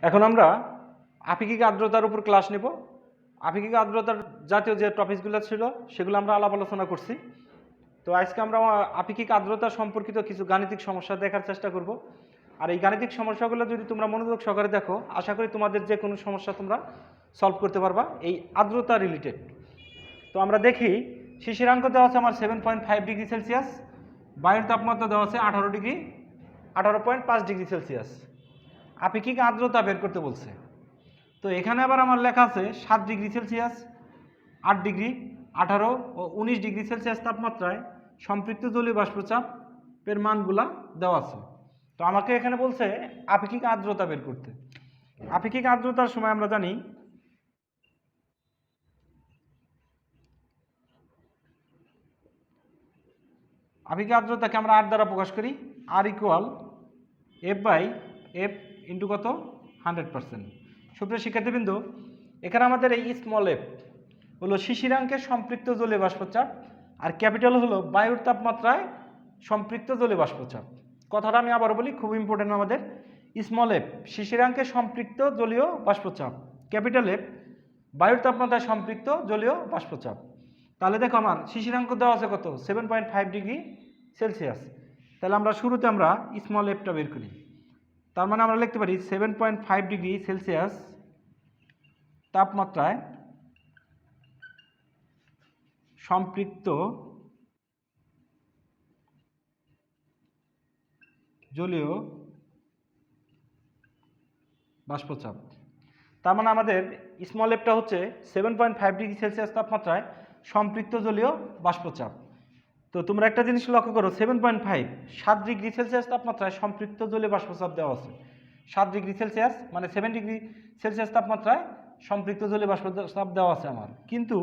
এখন আমরা আপেক্ষিক আর্দ্রতার উপর ক্লাস নেব। আপেক্ষিক আর্দ্রতার জাতীয় যে টপিকসগুলো ছিল সেগুলো আমরা আলাপ আলোচনা করছি। তো আজকে আমরা আপেক্ষিক আর্দ্রতা সম্পর্কিত কিছু গাণিতিক সমস্যা দেখার চেষ্টা করব। আর এই গাণিতিক সমস্যাগুলো যদি তোমরা মনোযোগ সহকারে দেখো, আশা করি তোমাদের যে কোনো সমস্যা তোমরা সলভ করতে পারবা এই আর্দ্রতা রিলেটেড। তো আমরা দেখি শিশিরাঙ্ক দেওয়া আছে আমার 7.5 ডিগ্রি সেলসিয়াস, বায়ুর তাপমাত্রা দেওয়া আছে 18.5 ডিগ্রি সেলসিয়াস। আপেক্ষিক আর্দ্রতা বের করতে বলছে। তো এখানে আবার আমার লেখা আছে 7 ডিগ্রি সেলসিয়াস, 8 ডিগ্রি, 18 ও 19 ডিগ্রি সেলসিয়াস তাপমাত্রায় সম্পৃক্ত জলীয় বাষ্পচাপের মানগুলা দেওয়া আছে। তো আমাকে এখানে বলছে আপেক্ষিক আর্দ্রতা বের করতে। আপেক্ষিক আর্দ্রতার সময় আমরা জানি আপেক্ষিক আর্দ্রতাকে আমরা আর দ্বারা প্রকাশ করি, আর ইকুয়াল F/F ইন্টু কত 100%। সুপ্রিয় শিক্ষার্থীবৃন্দ, এখানে আমাদের এই স্মল এফ হলো শিশিরাঙ্কের সম্পৃক্ত জলীয় বাষ্পচাপ, আর ক্যাপিটাল হলো বায়ুর তাপমাত্রায় সম্পৃক্ত জলীয় বাষ্পচাপ। কথাটা আমি আবার বলি, খুব ইম্পর্টেন্ট আমাদের। স্মল এফ শিশিরাঙ্কের সম্পৃক্ত জলীয় বাষ্পচাপ, ক্যাপিটাল এফ বায়ুর তাপমাত্রায় সম্পৃক্ত জলীয় বাষ্পচাপ। তাহলে দেখো আমার শিশিরাঙ্ক দেওয়া আছে কত 7.5 ডিগ্রি সেলসিয়াস। তাহলে আমরা শুরুতে আমরা স্মল এফটা বের করি। তার মানে আমরা লিখতে পারি 7.5 ডিগ্রি সেলসিয়াস তাপমাত্রায় সম্পৃক্ত জলীয় বাষ্পচাপ। তার মানে আমাদের স্মল এফটা হচ্ছে 7.5 ডিগ্রি সেলসিয়াস তাপমাত্রায় সম্পৃক্ত জলীয় বাষ্পচাপ। তো তোমরা একটা জিনিস লক্ষ্য করো, 7.5 7 ডিগ্রি সেলসিয়াস তাপমাত্রায় সম্পৃক্ত জলীয় বাষ্পচাপ দেওয়া আছে। 7 ডিগ্রি সেলসিয়াস মানে 7 ডিগ্রি সেলসিয়াস তাপমাত্রায় সম্পৃক্ত জলীয় বাষ্পচাপ দেওয়া আছে আমার, কিন্তু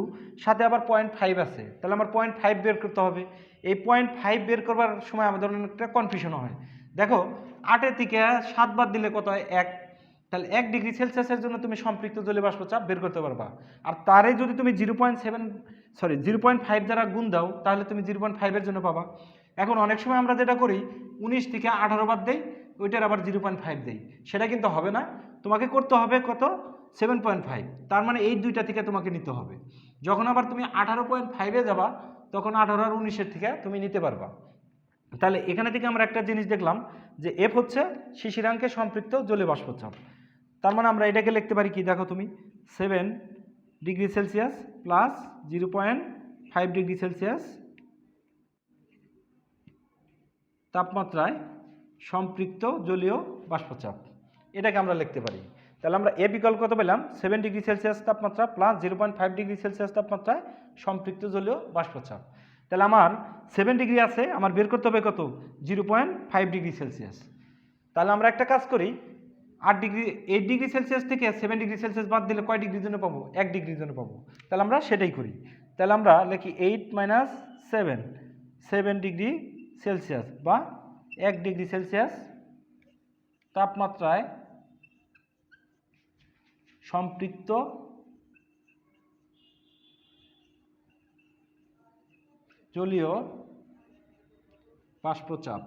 সাথে আবার 0.5 আছে। তাহলে আমার 0.5 বের করতে হবে। এই 0.5 বের করবার সময় আমাদের অনেকটা কনফিউশন হয়। দেখো 8 থেকে 7 বাদ দিলে কত হয় 1। তাহলে 1 ডিগ্রি সেলসিয়াসের জন্য তুমি সম্পৃক্ত জলীয় বাষ্পচাপ বের করতে পারবা। আর তারে যদি তুমি 0.5 দ্বারা গুণ দাও তাহলে তুমি 0.5 এর জন্য পাবা। এখন অনেক সময় আমরা যেটা করি 19 থেকে 18 বাদ দেই, ওইটার আবার 0.5 দেই, সেটা কিন্তু হবে না। তোমাকে করতে হবে কত 7.5। তার মানে এই দুইটা থেকে তোমাকে নিতে হবে। যখন আবার তুমি 18.5-এ যাবা তখন 18 আর 19-এর থেকে তুমি নিতে পারবা। তাহলে এখানে থেকে আমরা একটা জিনিস দেখলাম যে এফ হচ্ছে শিশিরাঙ্কে সম্পৃক্ত জলীয় বাষ্পচাপ। তার মানে আমরা এটাকে লিখতে পারি কি, দেখো তুমি 7 degree Celsius plus 0.5 degree Celsius তাপমাত্রায় সম্পৃক্ত জলীয় বাষ্পচাপ, এটাকে আমরা লিখতে পারি। তাহলে আমরা এ বিকল্প কত পেলাম 7 ডিগ্রি সেলসিয়াস তাপমাত্রা প্লাস 0.5 ডিগ্রি সেলসিয়াস তাপমাত্রায় সম্পৃক্ত জলীয় বাষ্পচাপ। তাহলে আমার 7 ডিগ্রি আছে, আমার বের করতে হবে কত 0.5 ডিগ্রি সেলসিয়াস। তাহলে আমরা একটা কাজ করি, 8 ডিগ্রি সেলসিয়াস থেকে 7 ডিগ্রি সেলসিয়াস বাদ দিলে কয় ডিগ্রির জন্য পাবো 1 ডিগ্রির জন্য পাবো। তাহলে আমরা সেটাই করি। তাহলে আমরা লিখি 8 - 7 ডিগ্রি সেলসিয়াস বা 1 ডিগ্রি সেলসিয়াস তাপমাত্রায় সম্পৃক্ত জলীয় বাষ্পচাপ।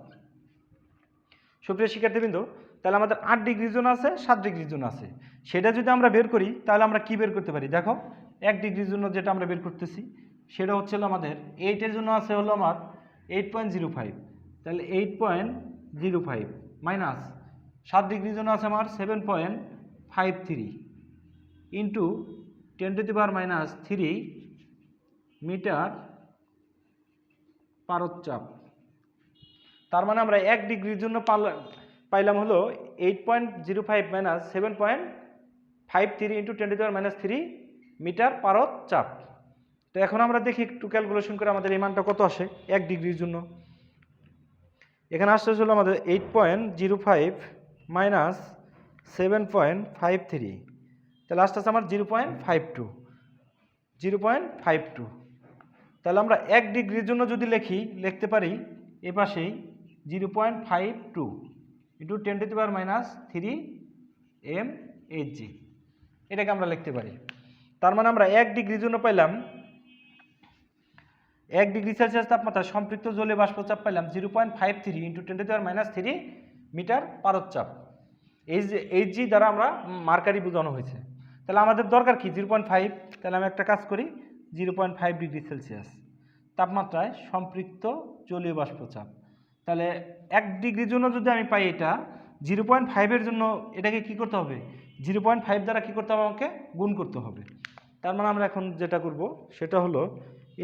সুপ্রিয় শিক্ষার্থীবৃন্দ, তাহলে আমাদের 8 ডিগ্রির জন্য আছে, 7 ডিগ্রির জন্য আছে। সেটা যদি আমরা বের করি তাহলে আমরা কি বের করতে পারি, দেখো 1 ডিগ্রির জন্য যেটা আমরা বের করতেছি সেটা হচ্ছে আমাদের 8-এর জন্য আছে হলো আমার 8.05। তাহলে 8.05 মাইনাস 7 ডিগ্রির জন্য আছে আমার 7.53 ইন্টু 10⁻³ মিটার পারদ-চাপ। তার মানে আমরা 1 ডিগ্রির জন্য পাইলাম হলো 8.05 মাইনাস 7.53 ইন্টু 10⁻³ মিটার পারদ-চাপ। তো এখন আমরা দেখি একটু ক্যালকুলেশন করে আমাদের এই মানটা কত আসে 1 ডিগ্রির জন্য। এখানে আসতে হলো আমাদের 8.05 মাইনাস 7.53, তাহলে আসতে আছে আমার 0.52। তাহলে আমরা 1 ডিগ্রির জন্য যদি লিখতে পারি এ পাশেই 0.52 ইন্টু 10⁻³ mHg, এটাকে আমরা লিখতে পারি। তার মানে আমরা 1 ডিগ্রির জন্য পাইলাম 1 ডিগ্রি সেলসিয়াস তাপমাত্রা সম্পৃক্ত জলীয় বাষ্পচাপ পাইলাম 0.53 ইন্টু 10⁻³ মিটার পারদ-চাপ। এইচ জি দ্বারা আমরা মার্কারি বোঝানো হয়েছে। তাহলে আমাদের দরকার কি 0.5, তাহলে আমি একটা কাজ করি 0.5 ডিগ্রি সেলসিয়াস তাপমাত্রায় সম্পৃক্ত জলীয় বাষ্পচাপ। তাহলে 1 ডিগ্রির জন্য যদি আমি পাই এটা 0.5-এর জন্য এটাকে কি করতে হবে 0.5 দ্বারা কি করতে হবে আমাকে গুণ করতে হবে। তার মানে আমরা এখন যেটা করব সেটা হলো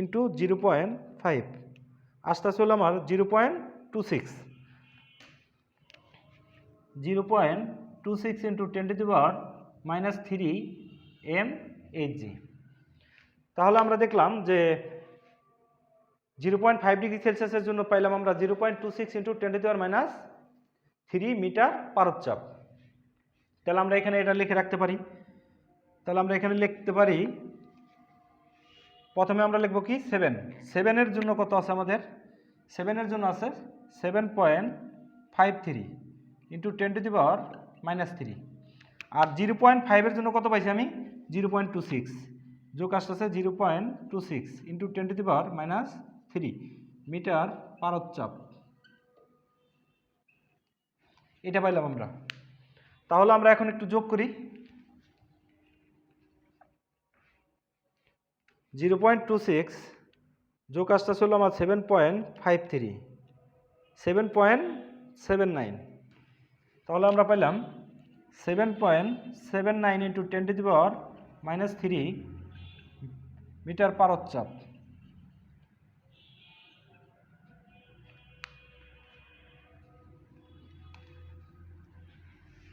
ইন্টু 0.5 আস্তে আস্তে হলো আমার 0.26 0.26 ইন্টু 10⁻³ mHg। তাহলে আমরা দেখলাম যে 0.5 ডিগ্রি সেলসিয়াসের জন্য পাইলাম আমরা 0.26 ইন্টু 10⁻³ মিটার পারদচাপ। তাহলে আমরা এখানে এটা লিখে রাখতে পারি। তাহলে আমরা এখানে লিখতে পারি, প্রথমে আমরা লিখব কি 7 এর জন্য কত আছে আমাদের 7 এর জন্য আছে 7.53 ইন্টু 10⁻³ আর 0.5 এর জন্য কত পাইছি আমি 0.26 যোগ আসতেছে 0.26 ইন্টু 10⁻³ মিটার পারদচাপ, এটা পাইলাম আমরা। তাহলে আমরা এখন একটু যোগ করি 0.26 যোগ আসতেছে হলো আমার 7.53 7.79, তাহলে আমরা পাইলাম 7.79 ইন্টু 10⁻³ মিটার পারদচাপ।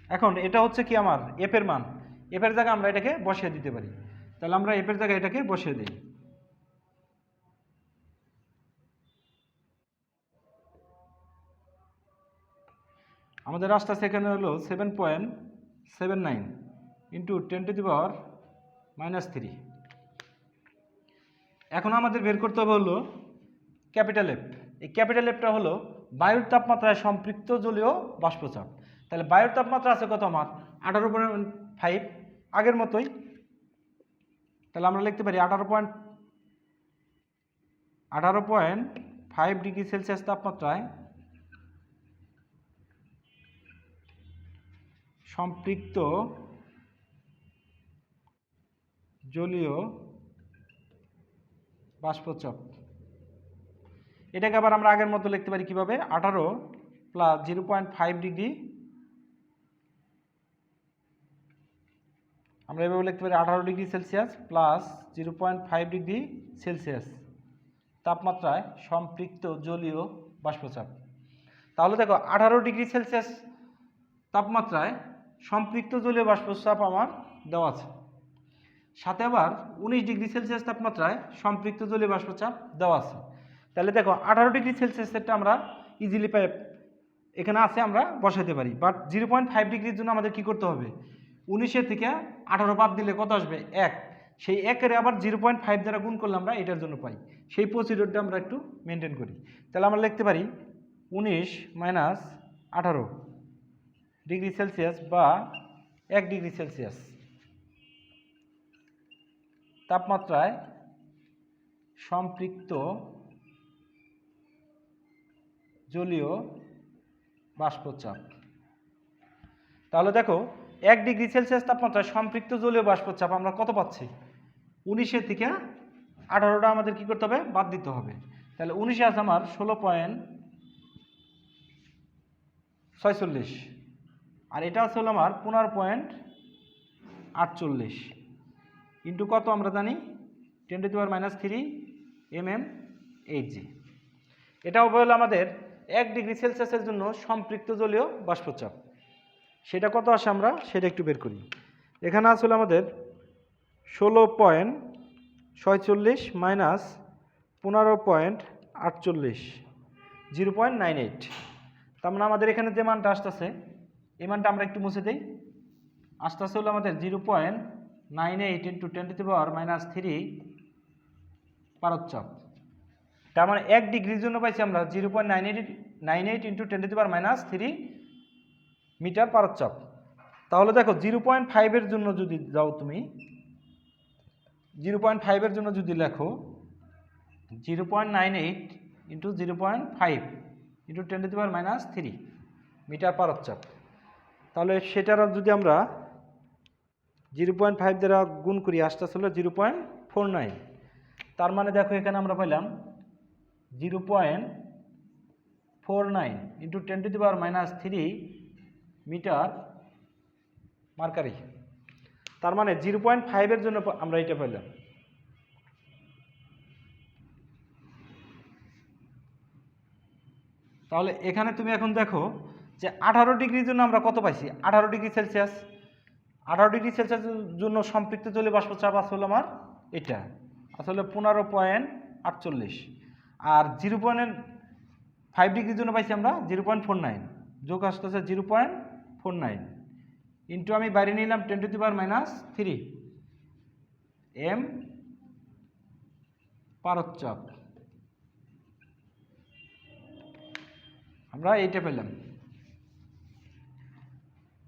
এখন এটা হচ্ছে কি আমার এফের মান, এফের জায়গায় আমরা এটাকে বসিয়ে দিতে পারি। তাহলে আমরা এফের জায়গায় এটাকে বসিয়ে দিই। আমাদের রাস্তা সেখানে হলো 7.79 ইন্টু 10⁻³ এখন আমাদের বের করতে হবে হলো ক্যাপিটাল এফ। এই ক্যাপিটাল এফটা হলো বায়ুর তাপমাত্রায় সম্পৃক্ত জলীয় বাষ্পচাপ। তাহলে বায়ুর তাপমাত্রা আছে কত আমার 18.5 আগের মতোই। তাহলে আমরা লিখতে পারি 18.5 ডিগ্রি সেলসিয়াস তাপমাত্রায় সম্পৃক্ত জলীয় বাষ্পচাপ। এটাকে আবার আমরা আগের মতো লিখতে পারি কিভাবে 18 প্লাস 0.5 ডিগ্রি, আমরা এভাবে লিখতে পারি 18 degree Celsius plus 0.5 degree Celsius তাপমাত্রায় সম্পৃক্ত জলীয় বাষ্পচাপ। তাহলে দেখো 18 ডিগ্রি সেলসিয়াস তাপমাত্রায় সম্পৃক্ত জলীয় বাষ্পচাপ আমার দেওয়া আছে, সাথে আবার 19 ডিগ্রি সেলসিয়াস তাপমাত্রায় সম্পৃক্ত জলীয় বাষ্পচাপ দেওয়া আছে। তাহলে দেখো 18 ডিগ্রি সেলসিয়াসটা আমরা ইজিলি পাই, এখানে আছে আমরা বসাইতে পারি। বাট 0.5 ডিগ্রির জন্য আমাদের কি করতে হবে 19-এর থেকে 18 বাদ দিলে কত আসবে 1, সেই 1-এর আবার 0.5 দ্বারা গুণ করলে আমরা এটার জন্য পাই। সেই প্রসিডিউরটা আমরা একটু মেনটেন করি। তাহলে আমরা লিখতে পারি 19 মাইনাস 18 ডিগ্রি সেলসিয়াস বা 1 ডিগ্রি সেলসিয়াস তাপমাত্রায় সম্পৃক্ত জলীয় বাষ্পচাপ। তাহলে দেখো 1 ডিগ্রি সেলসিয়াস তাপমাত্রায় সম্পৃক্ত জলীয় বাষ্পচাপ আমরা কত পাচ্ছি 19-এর থেকে 18টা আমাদের কি করতে হবে বাদ দিতে হবে। তাহলে 19-এ আছে আমার 16.46 আর এটা আছে হলো আমার 15.48 ইন্টু কত আমরা জানি 10⁻³ mmHg। এটা হবে হলো আমাদের 1 ডিগ্রি সেলসিয়াসের জন্য সম্পৃক্ত জলীয় বাষ্পচাপ। সেটা কত আসে আমরা সেটা একটু বের করি। এখানে আসলে আমাদের 16.46 মাইনাস 15.48 0.98। তার মানে আমাদের এখানে যে মানটা আসতেছে এই মানটা আমরা একটু মুছে দিই। আসতেছে হলো আমাদের 0.98 ইন্টু 10⁻³ পারদচাপ। তার মানে 1 ডিগ্রির জন্য পাইছি আমরা 0.98 ইন্টু 10⁻³ মিটার পারদচাপ। তাহলে দেখো 0.5-এর জন্য যদি যাও তুমি 0.5-এর জন্য যদি লেখো 0.98 ইন্টু 0.5 ইন্টু 10⁻³ মিটার পারদচাপ। তাহলে সেটার যদি আমরা 0.5 দ্বারা গুণ করি আসতে হলো 0.49। তার মানে দেখো এখানে আমরা পাইলাম 0.49 ইন্টু 10⁻³ মিটার মার্কারি। তার মানে 0.5 এর জন্য আমরা এটা পেলাম। তাহলে এখানে তুমি এখন দেখো যে 18 ডিগ্রির জন্য আমরা কত পাইছি, 18 ডিগ্রি সেলসিয়াস। 18 ডিগ্রি সেলসিয়াসের জন্য সম্পৃক্ত জলীয় বাষ্প চাপ আসলে আমার এটা আসলে 15.48। আর 0.5 ডিগ্রির জন্য পাইছি আমরা 0.49, যোগ আসতেছে 0.49 ইন্টু আমি বাইরে নিলাম 10⁻³ এম পারদ-চাপ, আমরা এইটা পেলাম।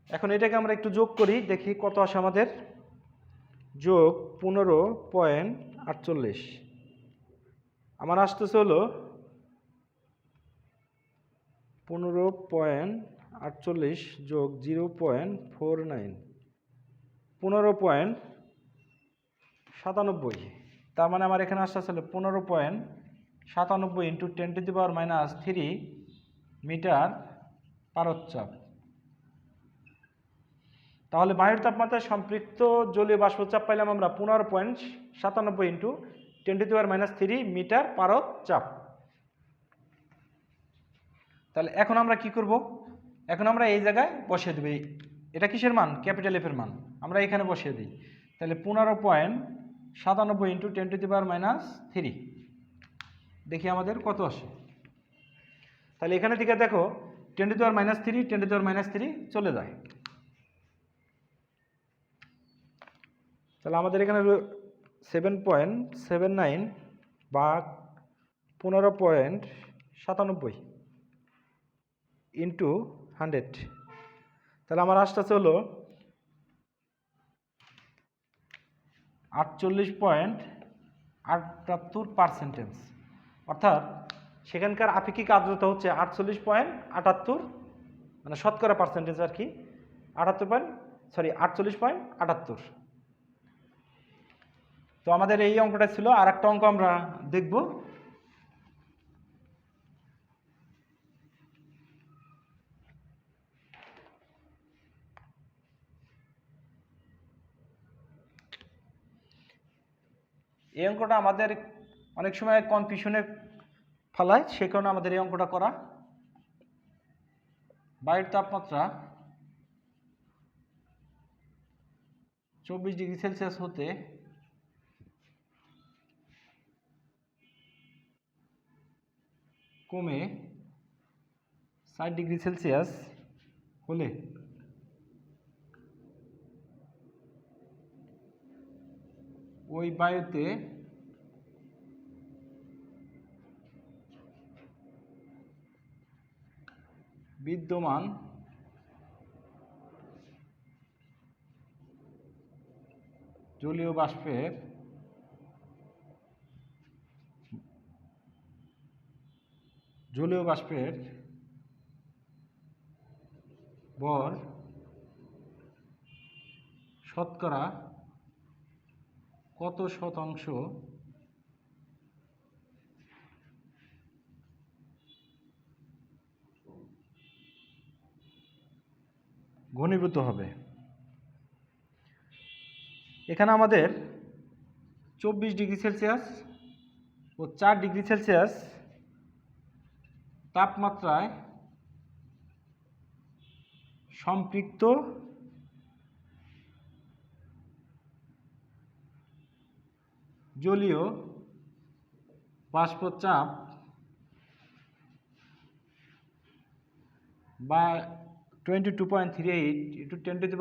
এখন এটাকে আমরা একটু যোগ করি, দেখি কত আসে আমাদের। যোগ 15.48 আমার আসতেছে হলো 15.48 যোগ 0.49 15.97। তার মানে আমার এখানে আসতেছে 15.97 ইন্টু 10⁻³ মিটার পারদ-চাপ। তাহলে বায়ুর তাপমাত্রায় সম্পৃক্ত জলীয় বাষ্পচাপ পাইলাম আমরা 15.97 ইন্টু 10⁻³ মিটার পারদ-চাপ। তাহলে এখন আমরা কি করব, এখন আমরা এই জায়গায় বসিয়ে দেব। এটা কিসের মান, ক্যাপিটাল এফ এর মান, আমরা এখানে বসিয়ে দিই। তাহলে 15.97 ইন্টু 10⁻³ দেখি আমাদের কত আসে। তাহলে এখানে থেকে দেখো 10⁻³ 10⁻³ চলে যায়। তাহলে আমাদের এখানে 7.79 ভাগ 15.97 ইন্টু 100। তাহলে আমার আসতেছে হলো 48.78%। অর্থাৎ সেখানকার আপেক্ষিক আর্দ্রতা হচ্ছে 48.78, মানে শতকরা পার্সেন্টেজ আর কি, 48.78। তো আমাদের এই অঙ্কটা ছিল। আর একটা অঙ্ক আমরা দেখব। এই অঙ্কটা আমাদের অনেক সময় কনফিউশনে ফেলায়, সে কারণে আমাদের এই অঙ্কটা করা। বায়ুর তাপমাত্রা 24 ডিগ্রি সেলসিয়াস হতে কমে 60 ডিগ্রি সেলসিয়াস হলে ওই বায়ুতে বিদ্যমান জলীয় বাষ্পের ভর শতকরা কত শতাংশ ঘনীভূত হবে। এখানে আমাদের 24 ডিগ্রি সেলসিয়াস ও 4 ডিগ্রি সেলসিয়াস তাপমাত্রায় সম্পৃক্ত জলীয় বাষ্পচাপ বা 22.38 ইন্টু 10⁻³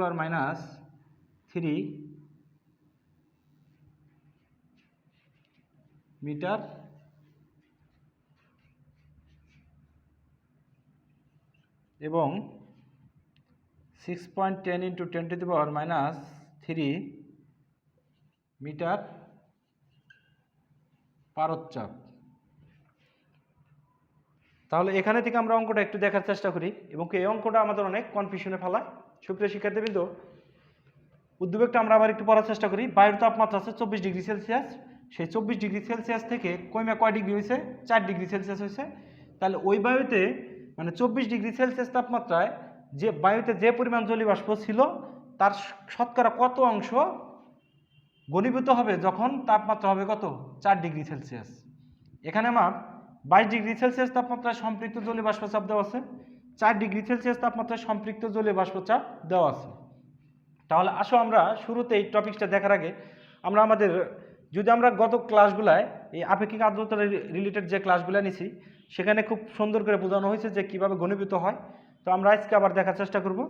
মিটার এবং 6.10 ইন্টু 10⁻³ মিটার পারদ-চাপ। তাহলে এখানে থেকে আমরা অঙ্কটা একটু দেখার চেষ্টা করি, এবং এই অঙ্কটা আমাদের অনেক কনফিউশনে ফেলায়। সুপ্রিয় শিক্ষার্থীবৃন্দ, উদ্দীপকটা আমরা আবার একটু পড়ার চেষ্টা করি। বায়ুর তাপমাত্রা আছে 24 ডিগ্রি সেলসিয়াস, সেই 24 ডিগ্রি সেলসিয়াস থেকে কমে কয় ডিগ্রি হয়েছে? 4 ডিগ্রি সেলসিয়াস হয়েছে। তাহলে ওই বায়ুতে মানে 24 ডিগ্রি সেলসিয়াস তাপমাত্রায় যে বায়ুতে যে পরিমাণ জলীয় বাষ্প ছিল তার শতকরা কত অংশ ঘনীভূত হবে যখন তাপমাত্রা হবে কত? 4 ডিগ্রি সেলসিয়াস। এখানে আমার 22 ডিগ্রি সেলসিয়াস তাপমাত্রায় সম্পৃক্ত জলীয় বাষ্প চাপ দেওয়া আছে, 4 ডিগ্রি সেলসিয়াস তাপমাত্রায় সম্পৃক্ত জলীয় বাষ্প চাপ দেওয়া আছে। তাহলে আসো আমরা শুরুতে এই টপিকটা দেখার আগে আমরা আমাদের যদি আমরা গত ক্লাসগুলায় এই আপেক্ষিক আর্দ্রতা রিলেটেড যে ক্লাসগুলো নিছি সেখানে খুব সুন্দর করে বোঝানো হয়েছে যে কীভাবে ঘনীভূত হয়। তো আমরা আজকে আবার দেখার চেষ্টা করব।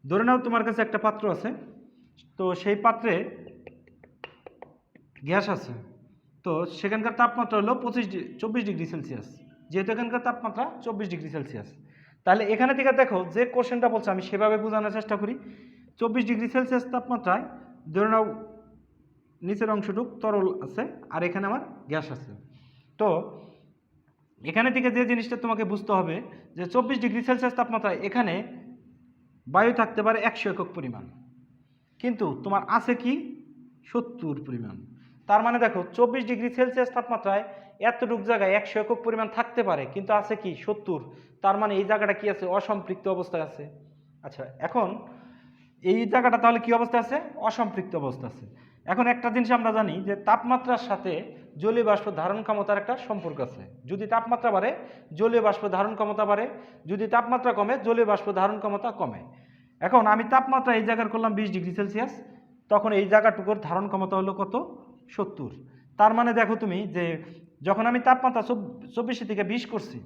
ধরে নাও তোমার কাছে একটা পাত্র আছে, তো সেই পাত্রে গ্যাস আছে, তো সেখানকার তাপমাত্রা হলো 24 ডিগ্রি সেলসিয়াস, যেহেতু এখানকার তাপমাত্রা 24 ডিগ্রি সেলসিয়াস। তাহলে এখানে থেকে দেখো যে কোশ্চেনটা বলছে আমি সেভাবে বোঝানোর চেষ্টা করি। 24 ডিগ্রি সেলসিয়াস তাপমাত্রায় ধরে নাও নিচের অংশটুক তরল আছে আর এখানে আমার গ্যাস আছে। তো এখানে থেকে যে জিনিসটা তোমাকে বুঝতে হবে যে 24 ডিগ্রি সেলসিয়াস তাপমাত্রায় এখানে বায়ু থাকতে পারে 100 একক পরিমাণ, কিন্তু তোমার আছে কি 70 পরিমাণ। তার মানে দেখো 24 ডিগ্রি সেলসিয়াস তাপমাত্রায় এতটুক জায়গায় 100 একক পরিমাণ থাকতে পারে, কিন্তু আছে কি 70। তার মানে এই জায়গাটা কি আছে? অসম্পৃক্ত অবস্থায় আছে। আচ্ছা, এখন এই জায়গাটা তাহলে কি অবস্থা আছে? অসম্পৃক্ত অবস্থা আছে। এখন একটা জিনিস আমরা জানি যে তাপমাত্রার সাথে জলীয় বাষ্প ধারণ ক্ষমতার একটা সম্পর্ক আছে। যদি তাপমাত্রা বাড়ে জলীয় বাষ্প ধারণ ক্ষমতা বাড়ে, যদি তাপমাত্রা কমে জলীয় বাষ্প ধারণ ক্ষমতা কমে। এখন আমি তাপমাত্রা এই জায়গার করলাম 20 ডিগ্রি সেলসিয়াস, তখন এই জায়গাটুকুর ধারণ ক্ষমতা হলো কত? 70। তার মানে দেখো তুমি যে যখন আমি তাপমাত্রা 24 থেকে 20 করছি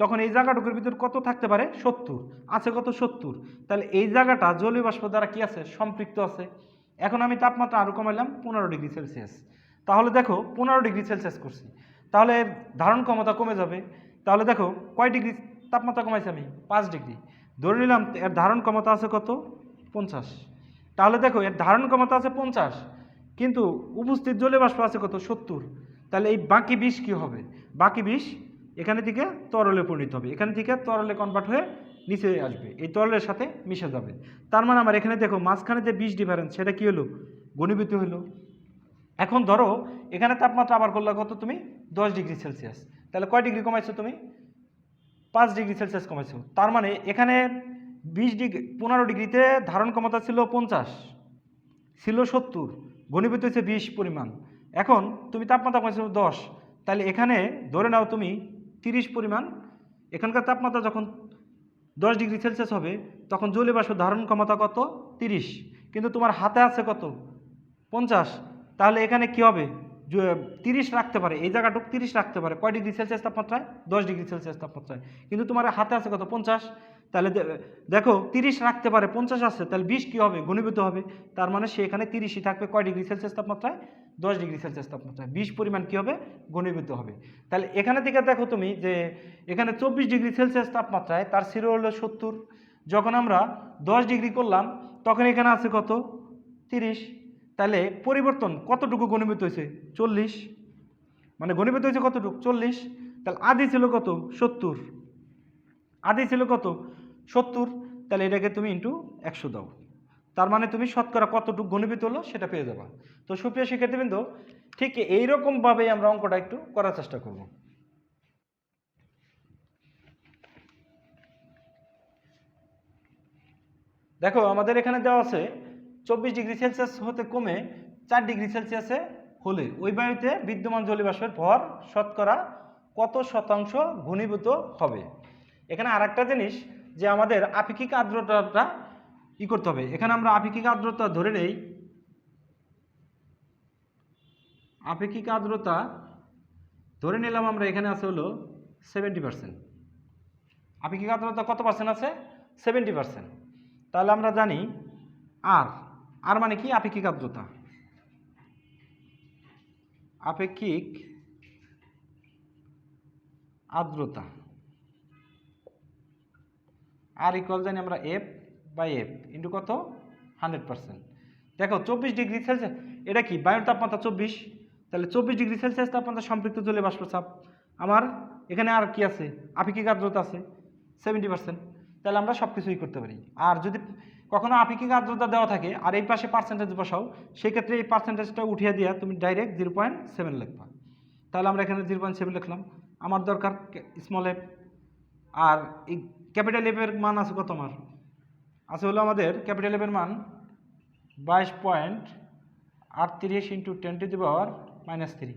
তখন এই জায়গাটুকুর ভিতর কত থাকতে পারে? 70 আছে। কত? 70। তাহলে এই জায়গাটা জলীয় বাষ্প দ্বারা কি আছে? সম্পৃক্ত আছে। এখন আমি তাপমাত্রা আরও কমাইলাম 15 ডিগ্রি সেলসিয়াস, তাহলে দেখো 15 ডিগ্রি সেলসিয়াস করছি, তাহলে এর ধারণ ক্ষমতা কমে যাবে। তাহলে দেখো কয় ডিগ্রি তাপমাত্রা কমাইছি আমি? 5 ডিগ্রি। ধরে নিলাম এর ধারণ ক্ষমতা আছে কত? 50। তাহলে দেখো এর ধারণ ক্ষমতা আছে 50, কিন্তু উপস্থিত জলীয় বাষ্প আছে কত? 70। তাহলে এই বাকি 20 কী হবে? বাকি 20 এখানে থেকে তরলে পরিণত হবে, এখান থেকে তরলে কনভার্ট হয়ে নিচে আসবে, এই তরলের সাথে মিশে যাবে। তার মানে আমার এখানে দেখো মাঝখানে যে 20 ডিফারেন্স সেটা কি হলো? ঘনীভূত হলো। এখন ধরো এখানে তাপমাত্রা আবার করলে কত তুমি? 10 ডিগ্রি সেলসিয়াস। তাহলে কয় ডিগ্রি কমাইছো তুমি? 5 ডিগ্রি সেলসিয়াস কমাইছো। তার মানে এখানে 20 ডিগ্রি 15 ডিগ্রিতে ধারণ ক্ষমতা ছিল 50, ছিল 70, ঘনীভূত হয়েছে 20 পরিমাণ। এখন তুমি তাপমাত্রা কমাইছো 10, তাহলে এখানে ধরে নাও তুমি 30 পরিমাণ। এখানকার তাপমাত্রা যখন 10 ডিগ্রি সেলসিয়াস হবে তখন জলীয় বাষ্প ধারণ ক্ষমতা কত? 30, কিন্তু তোমার হাতে আছে কত? 50। তাহলে এখানে কি হবে? 30 রাখতে পারে, এই জায়গাটুক 30 রাখতে পারে কয় ডিগ্রি সেলসিয়াস তাপমাত্রায়? 10 ডিগ্রি সেলসিয়াস তাপমাত্রায়, কিন্তু তোমার হাতে আছে কত? 50। তাহলে দেখো 30 রাখতে পারে, 50 আছে, তাহলে 20 কী হবে? ঘনীভূত হবে। তার মানে সে এখানে 30ই থাকবে কয় ডিগ্রি সেলসিয়াস তাপমাত্রায়? 10 ডিগ্রি সেলসিয়াস তাপমাত্রায় 20 পরিমাণ কী হবে? ঘনীভূত হবে। তাহলে এখানে থেকে দেখো তুমি যে এখানে 24 ডিগ্রি সেলসিয়াস তাপমাত্রায় তার ছিল হলো 70, যখন আমরা 10 ডিগ্রি করলাম তখন এখানে আছে কত? 30। তাহলে পরিবর্তন কতটুকু ঘনীভূত হয়েছে? 40। মানে ঘনীভূত হয়েছে কতটুকু? 40। তাহলে আদি ছিল কত? 70। আদি ছিল কত? 70। তাহলে এটাকে তুমি ইন্টু 100 দাও, তার মানে তুমি শতকরা কতটুকু ঘনীভূত হলো সেটা পেয়ে যাবা। তো সুপ্রিয় শিক্ষার্থীবৃন্দ, ঠিক এইরকমভাবেই আমরা অঙ্কটা একটু করার চেষ্টা করব। দেখো আমাদের এখানে দেওয়া আছে 24 ডিগ্রি সেলসিয়াস হতে কমে 4 ডিগ্রি সেলসিয়াসে হলে ওই বায়ুতে বিদ্যমান জলীয় বাষ্পের ভর শতকরা কত শতাংশ ঘনীভূত হবে। এখানে আরেকটা জিনিস যে আমাদের আপেক্ষিক আর্দ্রতাটা করতে হবে। এখানে আমরা আপেক্ষিক আর্দ্রতা ধরে নেই, আপেক্ষিক আর্দ্রতা ধরে নিলাম আমরা এখানে আছে হলো 70%। আপেক্ষিক আর্দ্রতা কত পার্সেন্ট আছে? 70%। তাহলে আমরা জানি আর মানে কি? আপেক্ষিক আর্দ্রতা। আপেক্ষিক আর্দ্রতা আর ইকুয়াল জানি আমরা F/F ইন্টু কত? 100%। দেখো 24 ডিগ্রি সেলসিয়াস এটা কি? বায়ুর তাপমাত্রা 24, তাহলে 24 ডিগ্রি সেলসিয়াস তাপমাত্রা সম্পৃক্ত জলীয় বাষ্প চাপ। আমার এখানে আর কি আছে? আপেক্ষিক আর্দ্রতা আছে 70%। তাহলে আমরা সব কিছুই করতে পারি। আর যদি কখনো আপেক্ষিক আর্দ্রতা দেওয়া থাকে আর এই পাশে পার্সেন্টেজ বসাও, সেক্ষেত্রে এই পার্সেন্টেজটা উঠিয়ে দিয়ে তুমি ডাইরেক্ট 0.7 লিখবা। তাহলে আমরা এখানে 0.7 লিখলাম। আমার দরকার স্মল এফ, আর এই ক্যাপিটাল এফের মান আছে কত? আমার আছে হলো আমাদের ক্যাপিটাল এফের মান 22.38 ইন্টু 10⁻³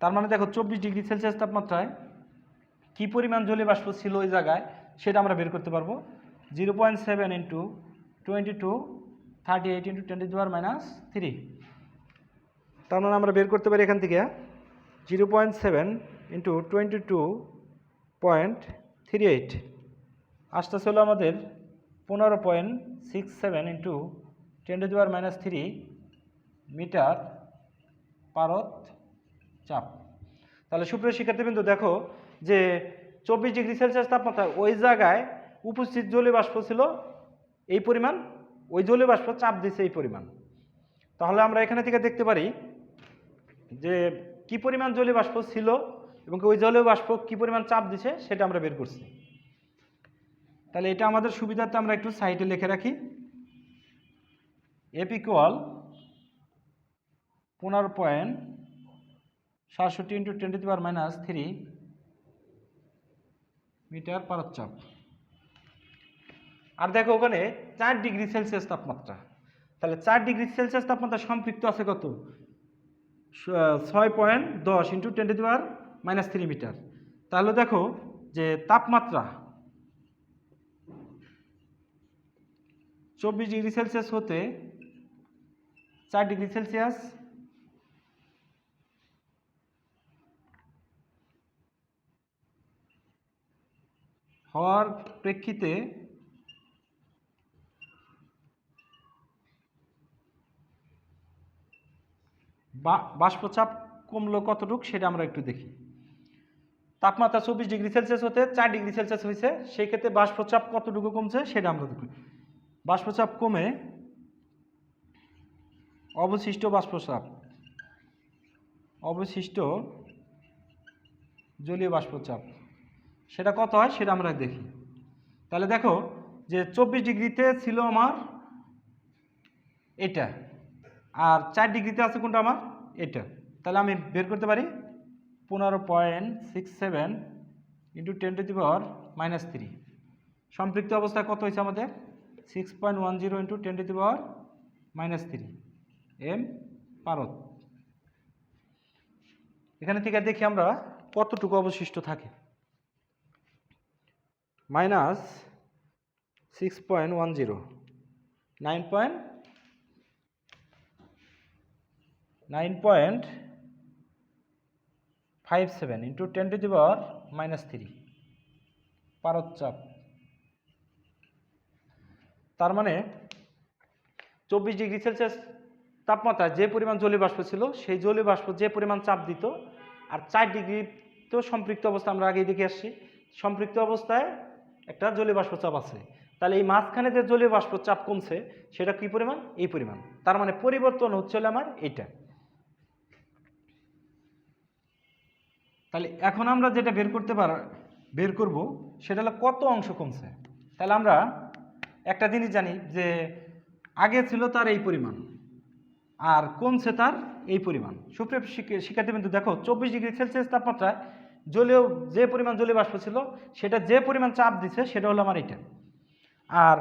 তার মানে দেখো 24 ডিগ্রি সেলসিয়াস তাপমাত্রায় কী পরিমাণ জলীয় বাষ্প ছিল ওই জায়গায় সেটা আমরা বের করতে পারবো। 0.7 ইন্টু 2238 ইন্টু 10⁻³ তার মানে আমরা বের করতে পারি এখান থেকে 0.7 ইন্টু 22.38 আসতেছে হলো আমাদের 15.67 ইন্টু 10⁻³ মিটার পারদ চাপ। তাহলে সুপ্রিয় শিক্ষার্থীবৃন্দ দেখো যে 24 ডিগ্রি সেলসিয়াস তাপমাত্রা ওই জায়গায় উপস্থিত জলীয় বাষ্প ছিল এই পরিমাণ, ওই জলীয় বাষ্প চাপ দিছে এই পরিমাণ। তাহলে আমরা এখানে থেকে দেখতে পারি যে কি পরিমাণ জলীয় বাষ্প ছিল এবং ওই জলীয় বাষ্প কি পরিমাণ চাপ দিছে সেটা আমরা বের করছি। তাহলে এটা আমাদের সুবিধার্থে আমরা একটু সাইডে লিখে রাখি। এফ ইকুয়াল 15.67 ইন্টু 10⁻³ মিটার পারদ চাপ। আর দেখো ওখানে 4 ডিগ্রি সেলসিয়াস তাপমাত্রা, তাহলে 4 ডিগ্রি সেলসিয়াস তাপমাত্রা সম্পৃক্ত আছে কত? 6.10 ইন্টু 10⁻³ মিটার। তাহলে দেখো যে তাপমাত্রা 24 ডিগ্রি সেলসিয়াস হতে 4 ডিগ্রি সেলসিয়াস হওয়ার প্রেক্ষিতে বাষ্পচাপ কমলো কতটুক সেটা আমরা একটু দেখি। তাপমাত্রা 24 ডিগ্রি সেলসিয়াস হতে 4 ডিগ্রি সেলসিয়াস হয়েছে, সেই ক্ষেত্রে বাষ্পচাপ কতটুকু কমছে সেটা আমরা দেখি। বাষ্পচাপ কমে অবশিষ্ট জলীয় বাষ্পচাপ সেটা কত হয় সেটা আমরা দেখি। তাহলে দেখো যে 24 ডিগ্রিতে ছিল আমার এটা, আর 4 ডিগ্রিতে আছে কোনটা? আমার এটা। তাহলে আমি বের করতে পারি 15.67 ইন্টু 10⁻³ সম্পৃক্ত অবস্থায় কত হয়েছে আমাদের? 6.10 ইন্টু 10⁻³ এম পারদ। এখানে থেকে দেখি আমরা কতটুকু অবশিষ্ট থাকে। -6.10 9.57 ইন্টু 10⁻³ পারদ চাপ। তার মানে 24 ডিগ্রি সেলসিয়াস তাপমাত্রায় যে পরিমাণ জলীয় বাষ্প ছিল সেই জলীয় বাষ্প যে পরিমাণ চাপ দিত, আর 4 ডিগ্রিতেও সম্পৃক্ত অবস্থা আমরা আগেই দেখে আসছি, সম্পৃক্ত অবস্থায় একটা জলীয় বাষ্প চাপ আছে। তাহলে এই মাঝখানে যে জলীয় বাষ্প চাপ কমছে সেটা কি পরিমাণ? এই পরিমাণ। তার মানে পরিবর্তন হচ্ছে হলো আমার এটা। তাহলে এখন আমরা যেটা বের করব সেটা হলো কত অংশ কমছে। তাহলে আমরা একটা জিনিস জানি যে আগে ছিল তার এই পরিমাণ আর কমছে তার এই পরিমাণ। সুপ্রিয় শিক্ষার্থীবৃন্দ দেখো 24 ডিগ্রি সেলসিয়াস তাপমাত্রায় যে পরিমাণ জলীয় বাষ্প ছিল সেটা যে পরিমাণ চাপ দিচ্ছে সেটা হলো আমার এটা। আর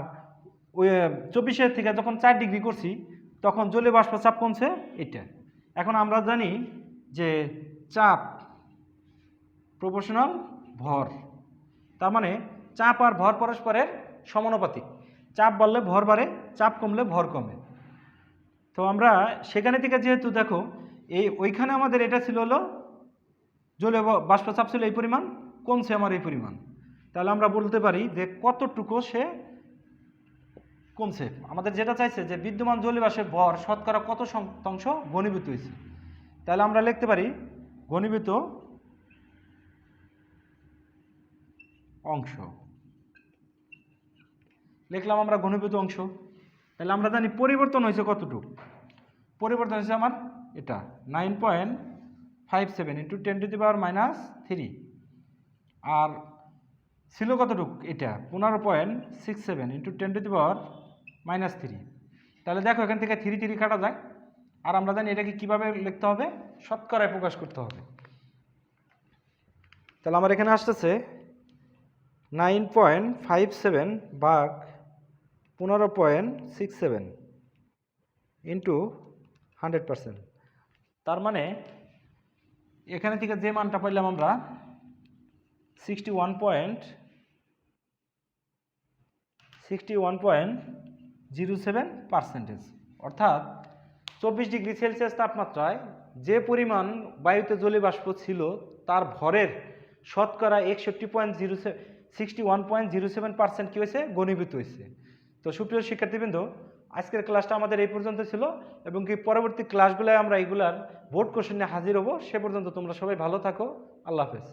ওই 24-এর থেকে যখন 4 ডিগ্রি করছি তখন জলীয় বাষ্প চাপ কমছে এটা। এখন আমরা জানি যে চাপ প্রপোর্শনাল ভর, তার মানে চাপ আর ভর পরস্পরের সমানুপাতিক। চাপ বাড়লে ভর বাড়ে, চাপ কমলে ভর কমে। তো আমরা সেখানে থেকে যেহেতু দেখো ওইখানে আমাদের এটা ছিল হলো জলীয় বাষ্প চাপ ছিল এই পরিমাণ, কমছে আমার এই পরিমাণ। তাহলে আমরা বলতে পারি যে কতটুকু সে কমছে। আমাদের যেটা চাইছে যে বিদ্যমান জলীয় বাষ্পের ভর শতকরা কত শতাংশ ঘনীভূত হয়েছে। তাহলে আমরা লিখতে পারি ঘনীভূত অংশ, লিখলাম আমরা ঘনীভূত অংশ। তাহলে আমরা জানি পরিবর্তন হয়েছে কতটুকু? পরিবর্তন হয়েছে আমার এটা 9.57 ইন্টু 10⁻³ আর ছিল কতটুকু? এটা 15.67 ইন্টু 10⁻³ -3। তাহলে দেখো এখান থেকে 3 3 কাটা যায়, আর আমরা জানি এটাকে কীভাবে লিখতে হবে, শতকরায় প্রকাশ করতে হবে। তাহলে আমার এখানে আসতেছে 9.57 ভাগ 15.67 ইন্টু 100%। তার মানে এখানে থেকে যে মানটা পাইলাম আমরা 61.07%। অর্থাৎ 24 ডিগ্রি সেলসিয়াস তাপমাত্রায় যে পরিমাণ বায়ুতে জলীয়বাষ্প ছিল তার ভরের শতকরা 61.07% কী হয়েছে, ঘনীভূত হয়েছে। তো সুপ্রিয় শিক্ষার্থীবৃন্দ, আজকের ক্লাসটা আমাদের এই পর্যন্ত ছিল, এবং কি পরবর্তী ক্লাসগুলোয় আমরা এগুলার বোর্ড কোশ্চেন নিয়ে হাজির হব। সে পর্যন্ত তোমরা সবাই ভালো থাকো। আল্লাহ হাফেজ।